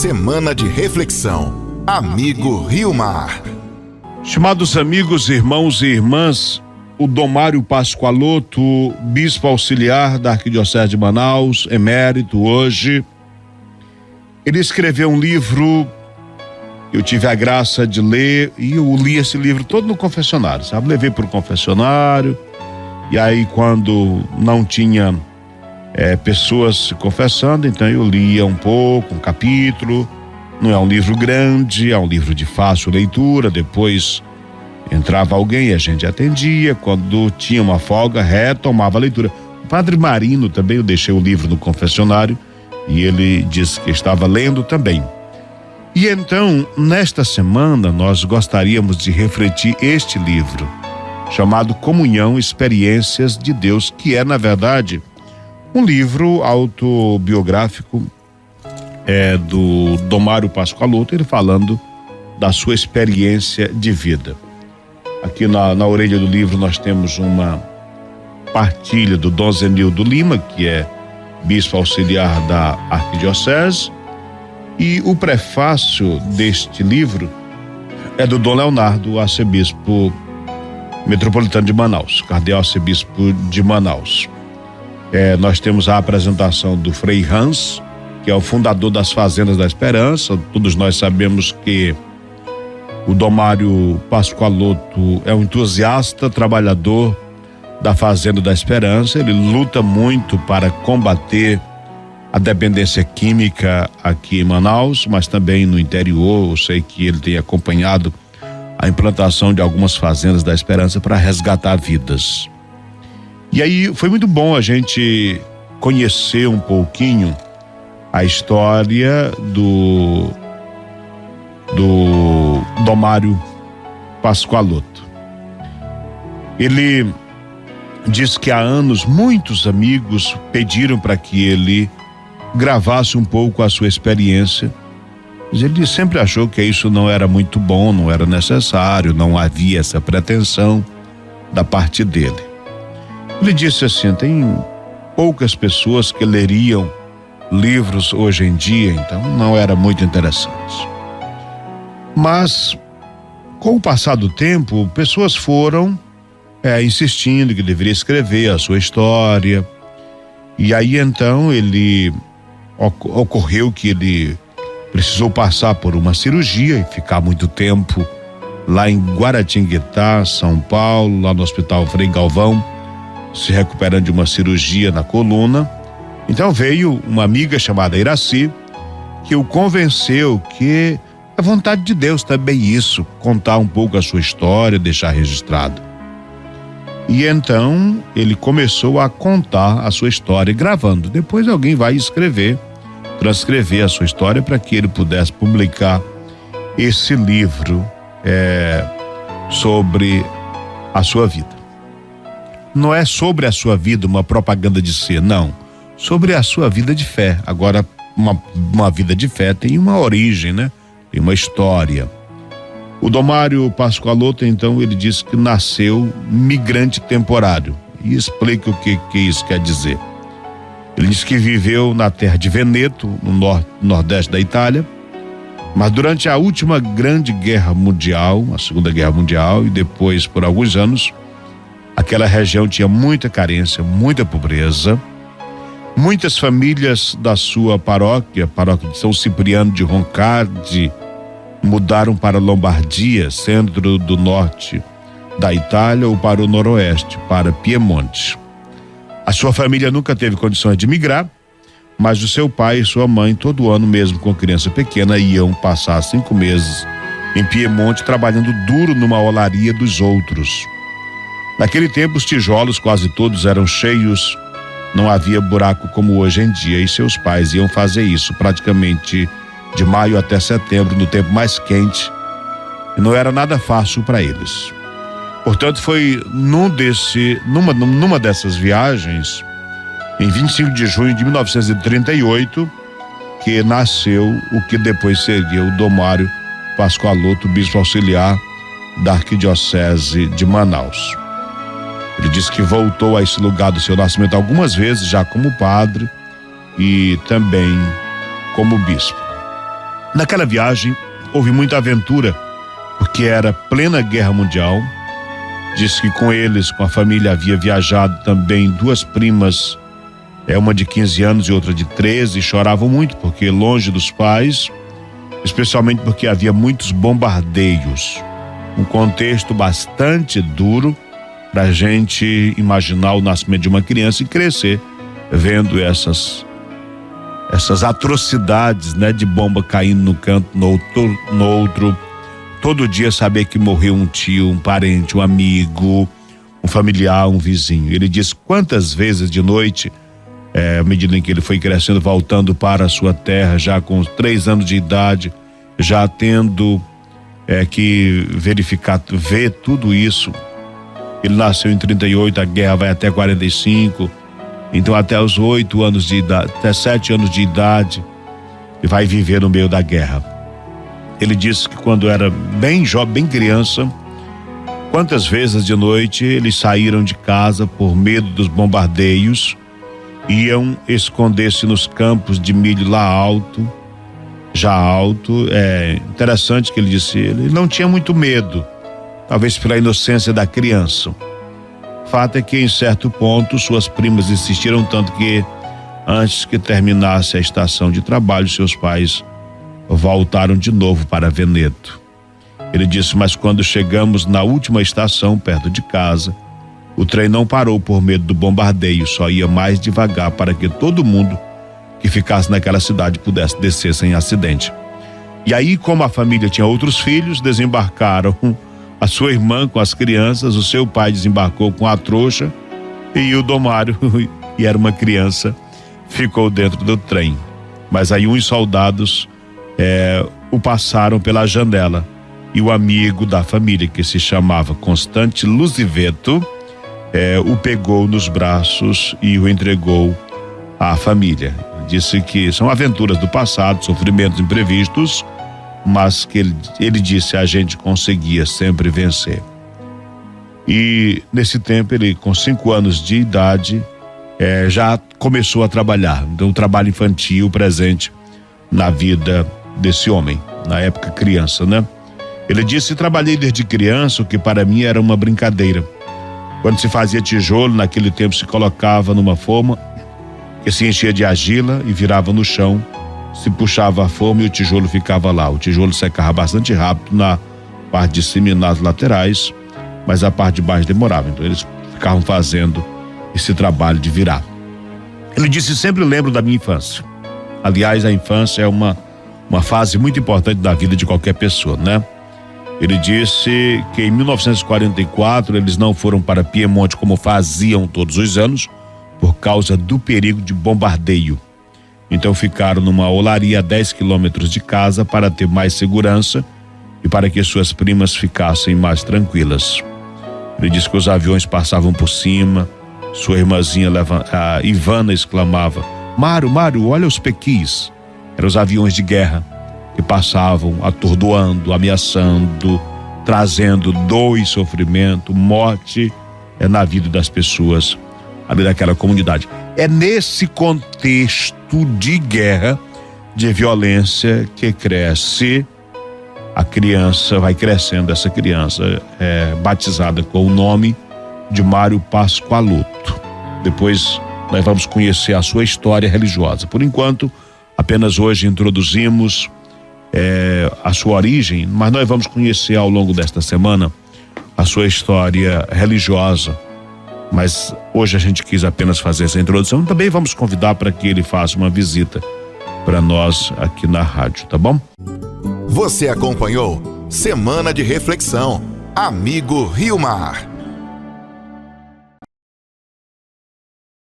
Semana de reflexão. Amigo Rio Mar. Estimados amigos, irmãos e irmãs, o Dom Mário Pascoaloto, bispo auxiliar da Arquidiocese de Manaus, emérito hoje, ele escreveu um livro. Eu tive a graça de ler e eu li esse livro todo no confessionário, sabe? Levei para o confessionário e aí quando não tinha pessoas se confessando, então eu lia um pouco, um capítulo. Não é um livro grande, é um livro de fácil leitura. Depois entrava alguém e a gente atendia. Quando tinha uma folga, retomava a leitura. O Padre Marino também, eu deixei o livro no confessionário e ele disse que estava lendo também. E então, nesta semana, nós gostaríamos de refletir este livro, chamado Comunhão, Experiências de Deus, que é, na verdade, um livro autobiográfico do Dom Mário Pascoaloto, ele falando da sua experiência de vida. Aqui na orelha do livro nós temos uma partilha do Dom Zenildo Lima, que é bispo auxiliar da Arquidiocese, e o prefácio deste livro é do Dom Leonardo, arcebispo metropolitano de Manaus, cardeal arcebispo de Manaus. Nós temos a apresentação do Frei Hans, que é o fundador das Fazendas da Esperança. Todos nós sabemos que o Dom Mário Pascoaloto é um entusiasta, trabalhador da Fazenda da Esperança. Ele luta muito para combater a dependência química aqui em Manaus, mas também no interior. Eu sei que ele tem acompanhado a implantação de algumas Fazendas da Esperança para resgatar vidas. E aí foi muito bom a gente conhecer um pouquinho a história do Dom Mário Pascoaloto. Ele diz que há anos muitos amigos pediram para que ele gravasse um pouco a sua experiência, mas ele sempre achou que isso não era muito bom, não era necessário, não havia essa pretensão da parte dele. Ele disse assim: tem poucas pessoas que leriam livros hoje em dia, então não era muito interessante. Mas com o passar do tempo, pessoas foram insistindo que deveria escrever a sua história, e aí então ocorreu que ele precisou passar por uma cirurgia e ficar muito tempo lá em Guaratinguetá, São Paulo, lá no Hospital Frei Galvão, se recuperando de uma cirurgia na coluna. Então veio uma amiga chamada Iraci, que o convenceu que é vontade de Deus também isso, contar um pouco a sua história, deixar registrado. E então ele começou a contar a sua história gravando. Depois alguém vai transcrever a sua história para que ele pudesse publicar esse livro sobre a sua vida. Não é sobre a sua vida uma propaganda de ser, não. Sobre a sua vida de fé. Agora, uma vida de fé tem uma origem, né? Tem uma história. O Dom Mário Pascoaloto, então, ele diz que nasceu migrante temporário. E explica o que isso quer dizer. Ele diz que viveu na terra de Veneto, no nordeste da Itália, mas durante a última grande guerra mundial, a Segunda Guerra Mundial, e depois por alguns anos, aquela região tinha muita carência, muita pobreza. Muitas famílias da sua paróquia de São Cipriano de Roncardi, mudaram para Lombardia, centro do norte da Itália, ou para o noroeste, para Piemonte. A sua família nunca teve condições de migrar, mas o seu pai e sua mãe, todo ano, mesmo com criança pequena, iam passar 5 meses em Piemonte, trabalhando duro numa olaria dos outros. Naquele tempo, os tijolos quase todos eram cheios, não havia buraco como hoje em dia, e seus pais iam fazer isso praticamente de maio até setembro, no tempo mais quente, e não era nada fácil para eles. Portanto, foi numa dessas viagens, em 25 de junho de 1938, que nasceu o que depois seria o Dom Mário Pascoaloto, bispo auxiliar da Arquidiocese de Manaus. Ele disse que voltou a esse lugar do seu nascimento algumas vezes, já como padre e também como bispo. Naquela viagem houve muita aventura, porque era plena guerra mundial. Diz que com eles, com a família, havia viajado também duas primas, uma de 15 anos e outra de 13, e choravam muito porque longe dos pais, especialmente porque havia muitos bombardeios. Um contexto bastante duro para a gente imaginar o nascimento de uma criança e crescer vendo essas atrocidades, né, de bomba caindo no canto, no outro. Todo dia saber que morreu um tio, um parente, um amigo, um familiar, um vizinho. Ele diz quantas vezes de noite, à medida em que ele foi crescendo, voltando para a sua terra, já com 3 anos de idade, já tendo que ver tudo isso. Ele nasceu em 38, a guerra vai até 45, então até os 8 anos de idade, até 7 anos de idade, ele vai viver no meio da guerra. Ele disse que quando era bem jovem, bem criança, quantas vezes de noite eles saíram de casa por medo dos bombardeios, iam esconder-se nos campos de milho lá alto, já alto. É interessante que ele disse, ele não tinha muito medo, talvez pela inocência da criança. O fato é que em certo ponto suas primas insistiram tanto que antes que terminasse a estação de trabalho, seus pais voltaram de novo para Veneto. Ele disse, mas quando chegamos na última estação, perto de casa, o trem não parou por medo do bombardeio, só ia mais devagar para que todo mundo que ficasse naquela cidade pudesse descer sem acidente. E aí, como a família tinha outros filhos, desembarcaram a sua irmã com as crianças, o seu pai desembarcou com a trouxa e o Domário, e era uma criança, ficou dentro do trem. Mas aí uns soldados o passaram pela janela e o amigo da família, que se chamava Constante Luziveto, o pegou nos braços e o entregou à família. Disse que são aventuras do passado, sofrimentos imprevistos, mas que ele disse a gente conseguia sempre vencer. E nesse tempo ele, com 5 anos de idade, já começou a trabalhar. Então o trabalho infantil presente na vida desse homem, na época criança, né? Ele disse, trabalhei desde criança, o que para mim era uma brincadeira. Quando se fazia tijolo, naquele tempo se colocava numa forma que se enchia de argila e virava no chão, se puxava a forma e o tijolo ficava lá. O tijolo secava bastante rápido na parte de cima e nas laterais, mas a parte de baixo demorava, então eles ficavam fazendo esse trabalho de virar. Ele disse, sempre lembro da minha infância. Aliás, a infância é uma fase muito importante da vida de qualquer pessoa, né? Ele disse que em 1944 eles não foram para Piemonte como faziam todos os anos, por causa do perigo de bombardeio. Então ficaram numa olaria a 10 quilômetros de casa para ter mais segurança e para que suas primas ficassem mais tranquilas. Ele disse que os aviões passavam por cima, sua irmãzinha, a Ivana, exclamava, Mário, olha os pequis. Eram os aviões de guerra que passavam atordoando, ameaçando, trazendo dor e sofrimento, morte na vida das pessoas ali daquela comunidade. É nesse contexto de guerra, de violência, que cresce a criança, vai crescendo essa criança, batizada com o nome de Mário Pascoaloto. Depois nós vamos conhecer a sua história religiosa. Por enquanto, apenas hoje introduzimos a sua origem, mas nós vamos conhecer ao longo desta semana a sua história religiosa. Mas hoje a gente quis apenas fazer essa introdução. Também vamos convidar para que ele faça uma visita para nós aqui na rádio, tá bom? Você acompanhou Semana de Reflexão, Amigo Rio Mar.